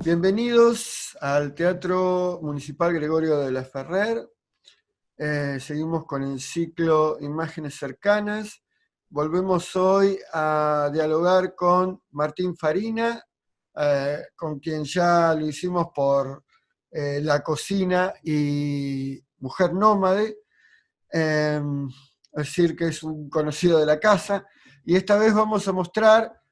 Bienvenidos al Teatro Municipal Gregorio de la Ferrer. Seguimos con el ciclo Imágenes Cercanas. Volvemos hoy a dialogar con Martín Farina, con quien ya lo hicimos por La Cocina y Mujer Nómade, es decir, que es un conocido de la casa. Y esta vez vamos a mostrar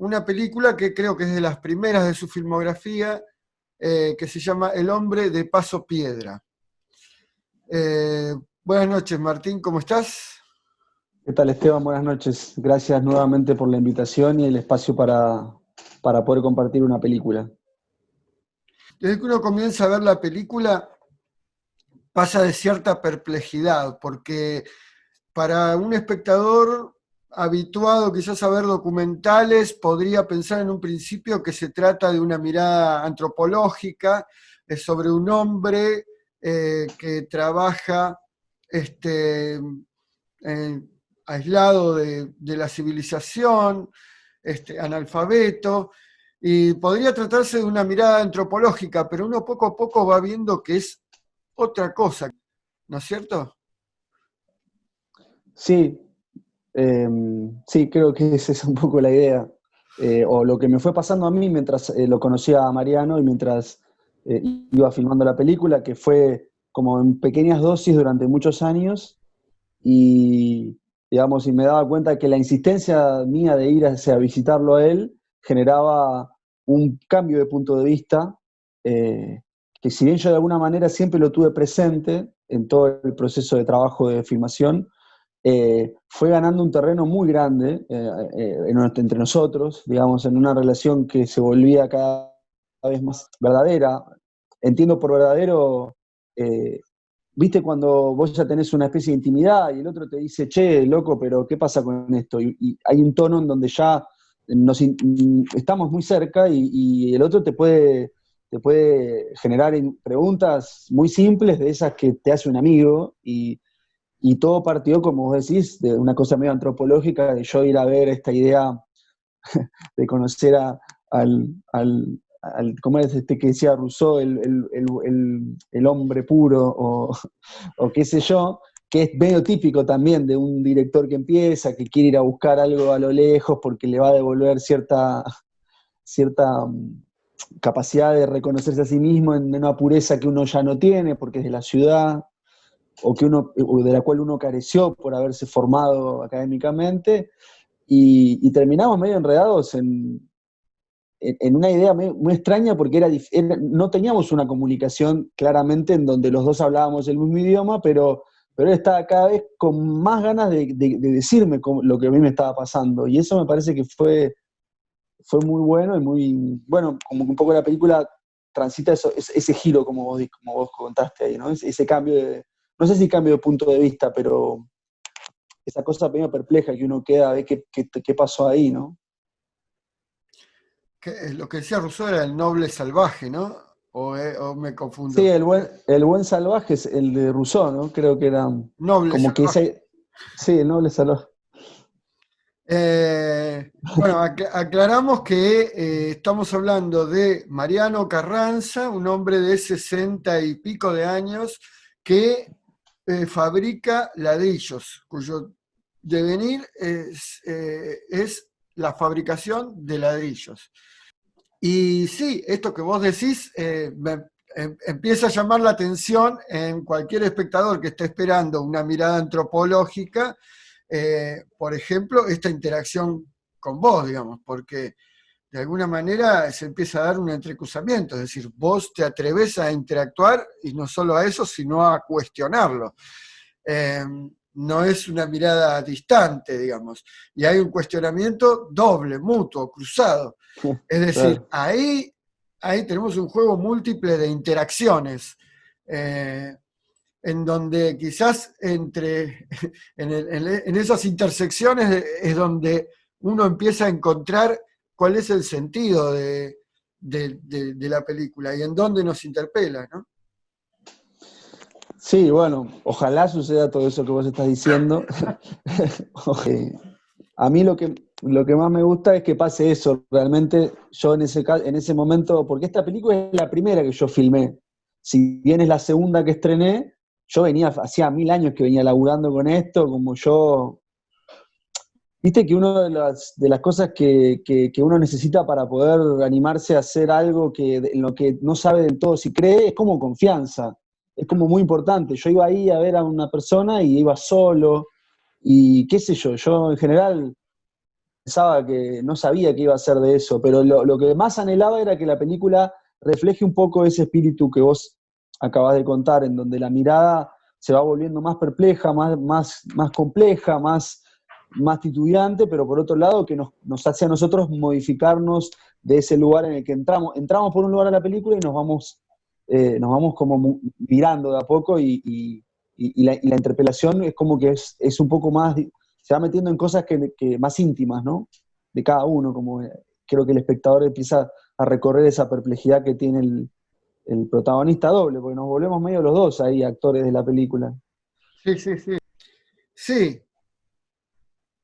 una película que creo que es de las primeras de su filmografía, que se llama El hombre de Paso Piedra. Buenas noches, Martín, ¿cómo estás? ¿Qué tal, Esteban? Buenas noches. Gracias nuevamente por la invitación y el espacio para poder compartir una película. Desde que uno comienza a ver la película, pasa de cierta perplejidad, porque para un espectador habituado quizás a ver documentales, podría pensar en un principio que se trata de una mirada antropológica sobre un hombre que trabaja eh, aislado de la civilización, analfabeto, y podría tratarse de una mirada antropológica, pero uno poco a poco va viendo que es otra cosa, ¿no es cierto? Sí, eh, sí, creo que esa es un poco la idea. O lo que me fue pasando a mí mientras lo conocía a Mariano y mientras iba filmando la película, que fue como en pequeñas dosis durante muchos años y, digamos, y me daba cuenta que la insistencia mía de ir a visitarlo a él generaba un cambio de punto de vista, eh, que si bien yo de alguna manera siempre lo tuve presente en todo el proceso de trabajo de filmación, fue ganando un terreno muy grande entre nosotros, digamos, en una relación que se volvía cada vez más verdadera. Entiendo por verdadero, eh, viste cuando vos ya tenés una especie de intimidad y el otro te dice, che, loco, pero ¿qué pasa con esto? Y hay un tono en donde ya estamos muy cerca y el otro te puede generar preguntas muy simples de esas que te hace un amigo y todo partió, como vos decís, de una cosa medio antropológica, de yo ir a ver esta idea de conocer ¿cómo es este que decía Rousseau? El hombre puro, o qué sé yo, que es medio típico también de un director que empieza, que quiere ir a buscar algo a lo lejos porque le va a devolver cierta capacidad de reconocerse a sí mismo en una pureza que uno ya no tiene porque es de la ciudad o de la cual uno careció por haberse formado académicamente, y terminamos medio enredados en una idea muy extraña porque no teníamos una comunicación claramente en donde los dos hablábamos el mismo idioma, pero él estaba cada vez con más ganas de decirme lo que a mí me estaba pasando, y eso me parece que fue muy bueno y muy, bueno, como que un poco la película transita ese giro como vos contaste ahí, ¿no? Ese cambio no sé si cambio de punto de vista, pero esa cosa medio perpleja que uno queda a ver qué pasó ahí, ¿no? Lo que decía Rousseau era el noble salvaje, ¿no? O me Sí, confundo. el buen salvaje es el de Rousseau, ¿no? Creo que era Noble como que salvaje. ese, sí, el noble salvaje. Bueno, aclaramos que estamos hablando de Mariano Carranza, un hombre de 60 y pico de años que fabrica ladrillos, cuyo devenir es la fabricación de ladrillos. Y sí, esto que vos decís empieza a llamar la atención en cualquier espectador que esté esperando una mirada antropológica, por ejemplo, esta interacción con vos, digamos, porque de alguna manera se empieza a dar un entrecruzamiento, es decir, vos te atreves a interactuar y no solo a eso, sino a cuestionarlo. Eh, no es una mirada distante, digamos, y hay un cuestionamiento doble, mutuo, cruzado. Es decir, Claro. ahí tenemos un juego múltiple de interacciones, eh, en donde quizás en esas intersecciones es donde uno empieza a encontrar cuál es el sentido de la película y en dónde nos interpela, ¿no? Sí, bueno, ojalá suceda todo eso que vos estás diciendo. A mí Lo que más me gusta es que pase eso. Realmente yo en ese momento, porque esta película es la primera que yo filmé. Si bien es la segunda que estrené, yo hacía 1000 años que venía laburando con esto, como yo. Viste que una de las cosas que uno necesita para poder animarse a hacer algo en lo que no sabe del todo si cree, es como confianza. Es como muy importante. Yo iba ahí a ver a una persona y iba solo, y qué sé yo en general pensaba que no sabía qué iba a hacer de eso, pero lo que más anhelaba era que la película refleje un poco ese espíritu que vos acabás de contar, en donde la mirada se va volviendo más perpleja, más compleja, más titubeante, pero por otro lado que nos hace a nosotros modificarnos de ese lugar en el que entramos. Entramos por un lugar a la película y nos vamos como mirando de a poco y la interpelación es como que es un poco más, se va metiendo en cosas que más íntimas, ¿no? De cada uno, como creo que el espectador empieza a recorrer esa perplejidad que tiene el protagonista doble, porque nos volvemos medio los dos ahí, actores de la película. Sí, sí, sí. Sí,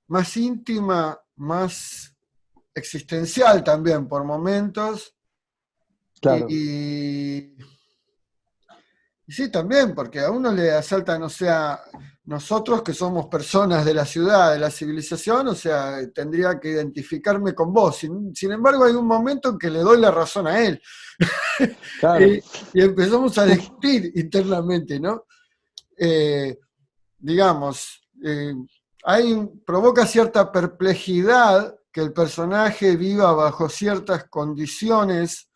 más íntima, más existencial también por momentos. Claro, Y y sí, también, porque a uno le asaltan, o sea, nosotros que somos personas de la ciudad, de la civilización, o sea, tendría que identificarme con vos. Sin embargo, hay un momento en que le doy la razón a él. claro. y, y empezamos a discutir internamente, ¿no? Eh, digamos, provoca cierta perplejidad que el personaje viva bajo ciertas condiciones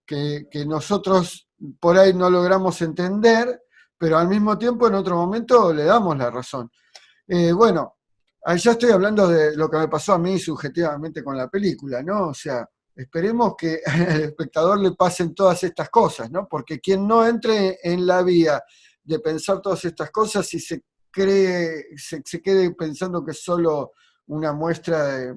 que nosotros por ahí no logramos entender, pero al mismo tiempo en otro momento le damos la razón. Bueno, ahí ya estoy hablando de lo que me pasó a mí subjetivamente con la película, ¿no? O sea, esperemos que al espectador le pasen todas estas cosas, ¿no? Porque quien no entre en la vía de pensar todas estas cosas y se quede pensando que es solo una muestra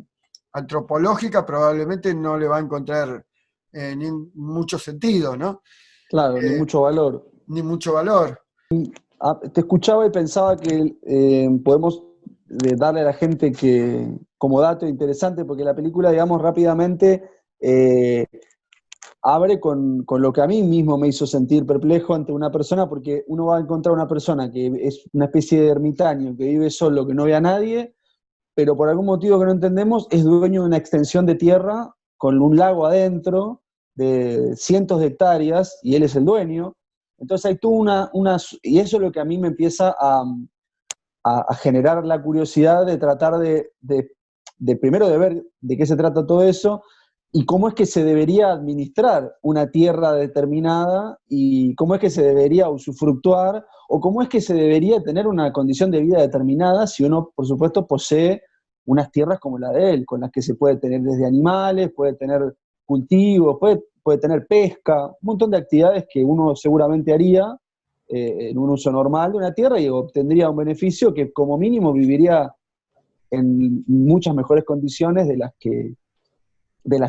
antropológica, probablemente no le va a encontrar ni mucho sentido, ¿no? Claro, ni Eh, mucho valor. ni mucho valor. Te escuchaba y pensaba que podemos darle a la gente que, como dato interesante, porque la película, digamos, rápidamente eh, abre con lo que a mí mismo me hizo sentir perplejo ante una persona, porque uno va a encontrar una persona que es una especie de ermitaño, que vive solo, que no ve a nadie, pero por algún motivo que no entendemos, es dueño de una extensión de tierra con un lago adentro de cientos de hectáreas y él es el dueño. Entonces hay tú y eso es lo que a mí me empieza a generar la curiosidad de tratar de primero de ver de qué se trata todo eso y cómo es que se debería administrar una tierra determinada y cómo es que se debería usufructuar o cómo es que se debería tener una condición de vida determinada si uno, por supuesto, posee unas tierras como la de él, con las que se puede tener desde animales, puede tener cultivos, puede tener pesca, un montón de actividades que uno seguramente haría en un uso normal de una tierra y obtendría un beneficio que como mínimo viviría en muchas mejores condiciones de las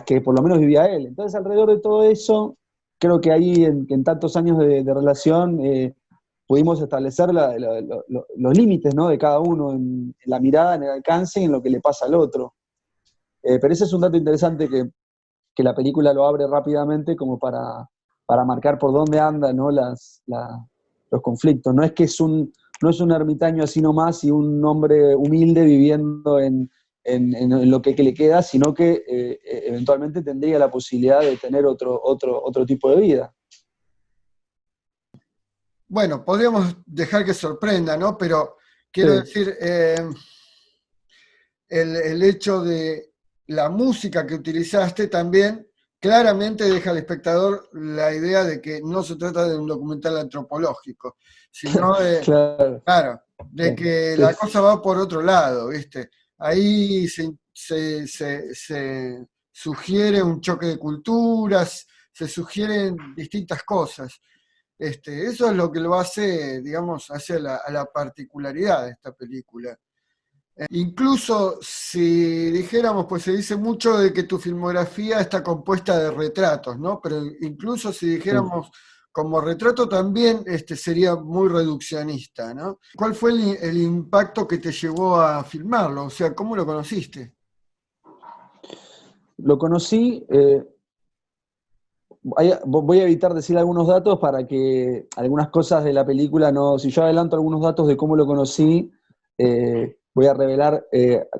que por lo menos vivía él. Entonces, alrededor de todo eso, creo que ahí en tantos años de relación pudimos establecer los límites, ¿no? De cada uno en la mirada, en el alcance y en lo que le pasa al otro. Pero ese es un dato interesante que la película lo abre rápidamente como para marcar por dónde andan, ¿no? Los conflictos. No es un ermitaño así nomás y un hombre humilde viviendo en lo que le queda, sino que eventualmente tendría la posibilidad de tener otro tipo de vida. Bueno, podríamos dejar que sorprenda, ¿no? Pero quiero Sí, decir, el hecho de la música que utilizaste también claramente deja al espectador la idea de que no se trata de un documental antropológico, sino de, claro, claro, de claro. que Sí, la cosa va por otro lado, ¿viste? Ahí se sugiere un choque de culturas, se sugieren distintas cosas. Eso es lo que lo hace, digamos, hacia a la particularidad de esta película. Incluso si dijéramos, pues se dice mucho de que tu filmografía está compuesta de retratos, ¿no? Pero incluso si sí. dijéramos como retrato también sería muy reduccionista, ¿no? ¿Cuál fue el impacto que te llevó a filmarlo? O sea, ¿cómo lo conociste? lo conocí, voy a evitar decir algunos datos para que algunas cosas de la película no, si yo adelanto algunos datos de cómo lo conocí, voy a revelar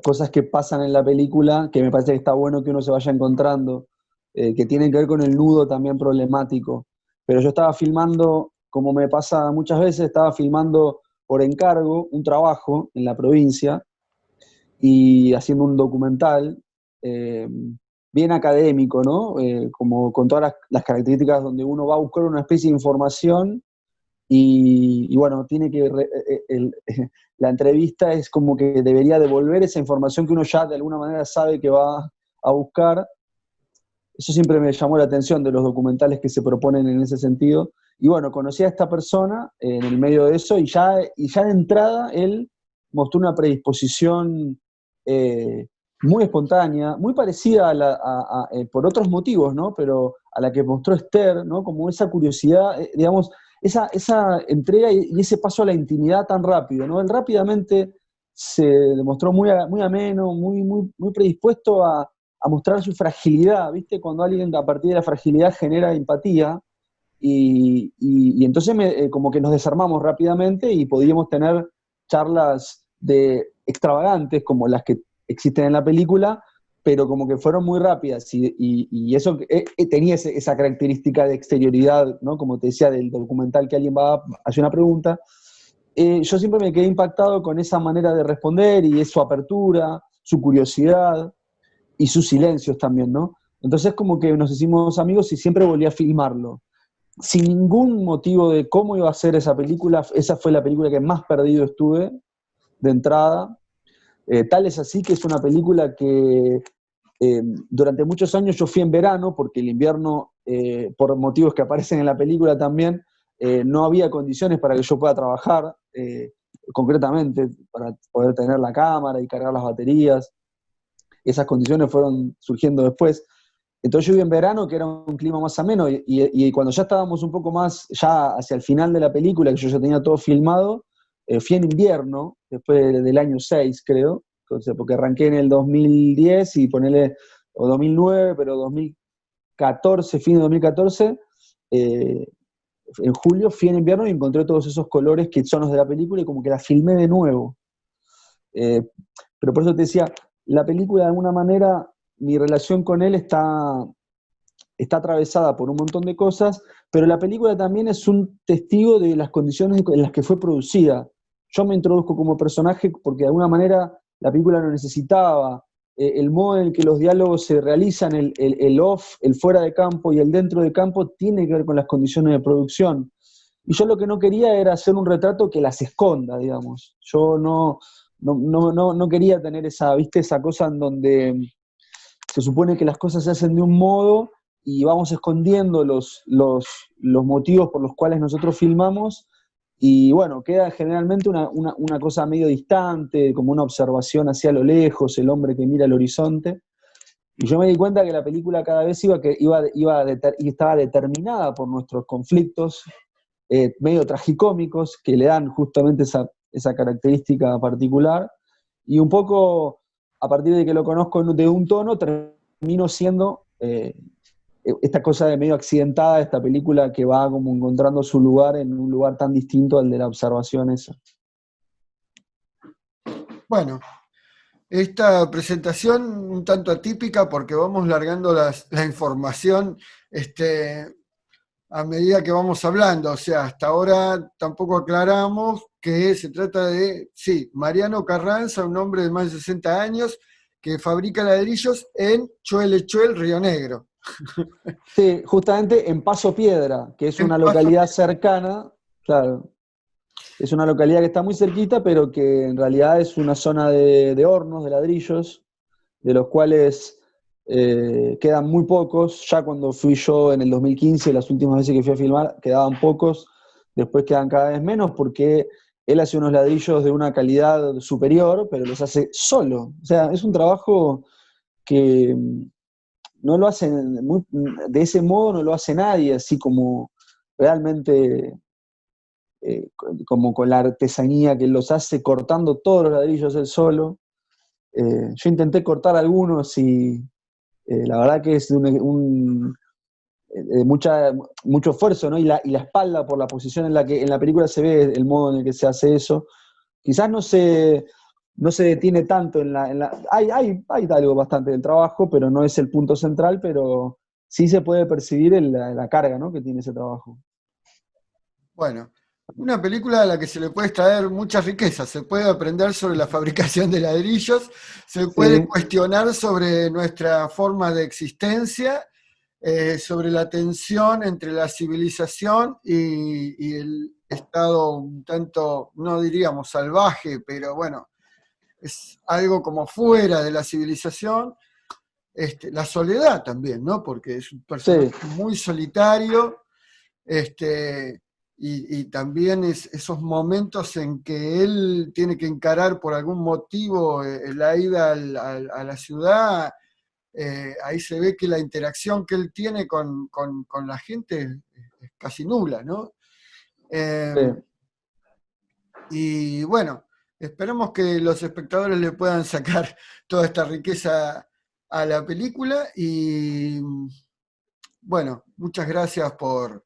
cosas que pasan en la película que me parece que está bueno que uno se vaya encontrando, que tienen que ver con el nudo también problemático. Pero yo estaba filmando, como me pasa muchas veces, estaba filmando por encargo un trabajo en la provincia y haciendo un documental bien académico, ¿no? Como con todas las características donde uno va a buscar una especie de información y bueno, tiene que, la entrevista es como que debería devolver esa información que uno ya de alguna manera sabe que va a buscar. Eso siempre me llamó la atención de los documentales que se proponen en ese sentido. Y bueno, conocí a esta persona en el medio de eso y ya de entrada él mostró una predisposición muy espontánea, muy parecida por otros motivos, ¿no? Pero a la que mostró Esther, ¿no? Como esa curiosidad, digamos, esa entrega y ese paso a la intimidad tan rápido, ¿no? Él rápidamente se demostró muy ameno, muy predispuesto a mostrar su fragilidad, ¿viste? Cuando alguien a partir de la fragilidad genera empatía, y entonces como que nos desarmamos rápidamente y podíamos tener charlas extravagantes como las que existen en la película, pero como que fueron muy rápidas y eso tenía esa característica de exterioridad, ¿no? Como te decía, del documental que alguien va a hacer una pregunta. Yo siempre me quedé impactado con esa manera de responder y su apertura, su curiosidad y sus silencios también, ¿no? Entonces como que nos hicimos amigos y siempre volví a filmarlo. Sin ningún motivo de cómo iba a ser esa película, esa fue la película que más perdido estuve de entrada. Tal es así que es una película que durante muchos años yo fui en verano, porque el invierno, por motivos que aparecen en la película también, no había condiciones para que yo pueda trabajar, concretamente, para poder tener la cámara y cargar las baterías. Esas condiciones fueron surgiendo después. Entonces yo vi en verano, que era un clima más ameno, y cuando ya estábamos un poco más, ya hacia el final de la película, que yo ya tenía todo filmado, fui en invierno, después del año 6, creo, entonces, porque arranqué en el 2010 y ponele, o 2009, pero 2014, fin de 2014, en julio fui en invierno y encontré todos esos colores que son los de la película y como que la filmé de nuevo. Eh, pero por eso te decía, la película de alguna manera, mi relación con él está atravesada por un montón de cosas, pero la película también es un testigo de las condiciones en las que fue producida. Yo me introduzco como personaje porque de alguna manera la película lo necesitaba. El modo en el que los diálogos se realizan, el off, el fuera de campo y el dentro de campo, tiene que ver con las condiciones de producción. Y yo lo que no quería era hacer un retrato que las esconda, digamos. Yo no quería tener esa, ¿viste? Esa cosa en donde se supone que las cosas se hacen de un modo y vamos escondiendo los motivos por los cuales nosotros filmamos, y bueno, queda generalmente una cosa medio distante, como una observación hacia lo lejos, el hombre que mira el horizonte. Y yo me di cuenta que la película cada vez estaba determinada por nuestros conflictos medio tragicómicos, que le dan justamente esa característica particular, y un poco a partir de que lo conozco de un tono, termino siendo esta cosa de medio accidentada de esta película que va como encontrando su lugar en un lugar tan distinto al de la observación esa. Bueno, esta presentación un tanto atípica porque vamos largando la información a medida que vamos hablando. O sea, hasta ahora tampoco aclaramos que se trata de, sí, Mariano Carranza, un hombre de más de 60 años que fabrica ladrillos en Choelechuel, Río Negro. Sí, justamente en Paso Piedra, que es En una Paso. localidad cercana, claro, es una localidad que está muy cerquita, pero que en realidad es una zona de hornos, de ladrillos, de los cuales quedan muy pocos. Ya cuando fui yo en el 2015, las últimas veces que fui a filmar, quedaban pocos, después quedan cada vez menos porque él hace unos ladrillos de una calidad superior, pero los hace solo. O sea, es un trabajo que no lo hacen, de ese modo no lo hace nadie, así como realmente como con la artesanía que él los hace, cortando todos los ladrillos él solo. Yo intenté cortar algunos y La verdad que es mucho esfuerzo, ¿no? Y la espalda por la posición en la que en la película se ve el modo en el que se hace eso. Quizás no se detiene tanto hay algo bastante del trabajo, pero no es el punto central, pero sí se puede percibir la carga, ¿no?, que tiene ese trabajo. Bueno, una película a la que se le puede extraer muchas riquezas. Se puede aprender sobre la fabricación de ladrillos, se puede Sí, cuestionar sobre nuestra forma de existencia, sobre la tensión entre la civilización y el estado un tanto, no diríamos salvaje, pero bueno, es algo como fuera de la civilización. La soledad también, ¿no? Porque es un personaje sí, muy solitario, y también esos momentos en que él tiene que encarar por algún motivo la ida a la ciudad. Ahí se ve que la interacción que él tiene con la gente es casi nula, ¿no? Eh, sí. y bueno, esperemos que los espectadores le puedan sacar toda esta riqueza a la película y bueno, muchas gracias por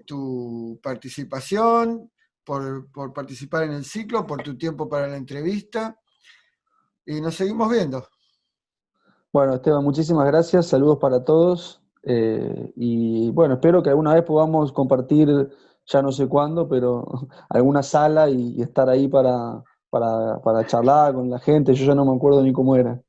tu participación, por participar en el ciclo, por tu tiempo para la entrevista y nos seguimos viendo. Bueno, Esteban, muchísimas gracias, saludos para todos. Y bueno, espero que alguna vez podamos compartir, ya no sé cuándo, pero alguna sala y estar ahí para charlar con la gente. Yo ya no me acuerdo ni cómo era.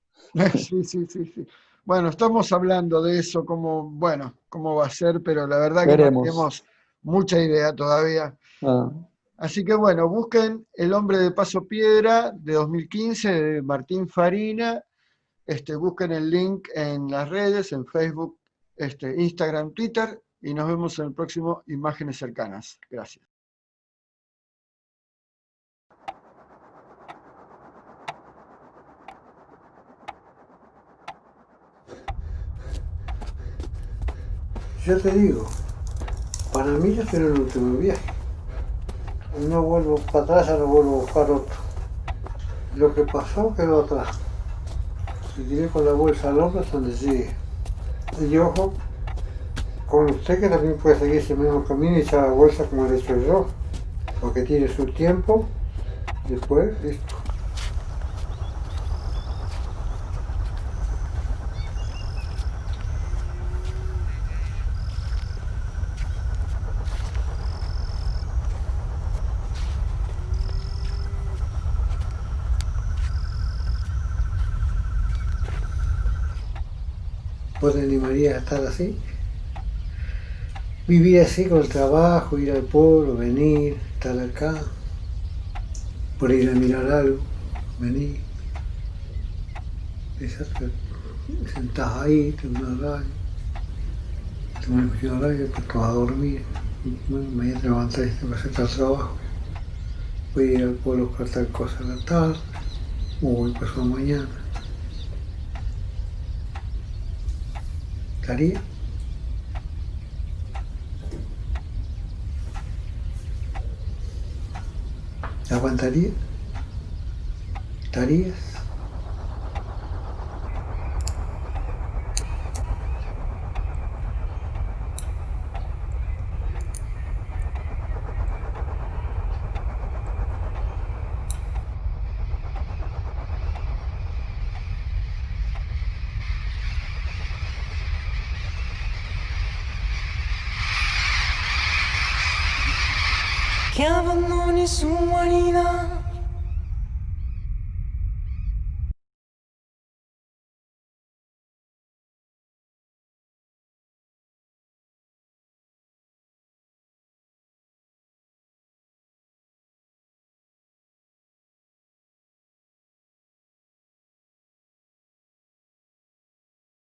Sí, sí, sí, sí. Bueno, estamos hablando de eso, bueno, cómo va a ser, pero la verdad que no Veremos. tenemos mucha idea todavía. Ah, Así que bueno, busquen El hombre de Paso Piedra de 2015 de Martín Farina. Busquen el link en las redes, en Facebook, Instagram, Twitter, y nos vemos en el próximo Imágenes Cercanas. Gracias. Yo te digo, para mí ya estoy en el último viaje. No vuelvo para atrás, ya no vuelvo a buscar otro. Lo que pasó quedó atrás. Seguiré con la bolsa al hombro hasta donde llegue. Y ojo, con usted que también puede seguir ese mismo camino y echar la bolsa como lo he hecho yo. Porque tiene su tiempo, después, listo. ¿Vos te animarías a estar así? Vivir así con el trabajo, ir al pueblo, venir, estar acá, por ir a mirar algo, venir. Sentás ahí, te una radio, te una escuchando radio, después te vas a dormir. Y bueno, mañana te levantás y te vas a hacer tal trabajo. Voy a ir al pueblo a buscar tal cosa a la tarde, o voy pasado mañana. ¿Estaría? ¿Te aguantaría? ¿Estarías? Que abandone su humanidad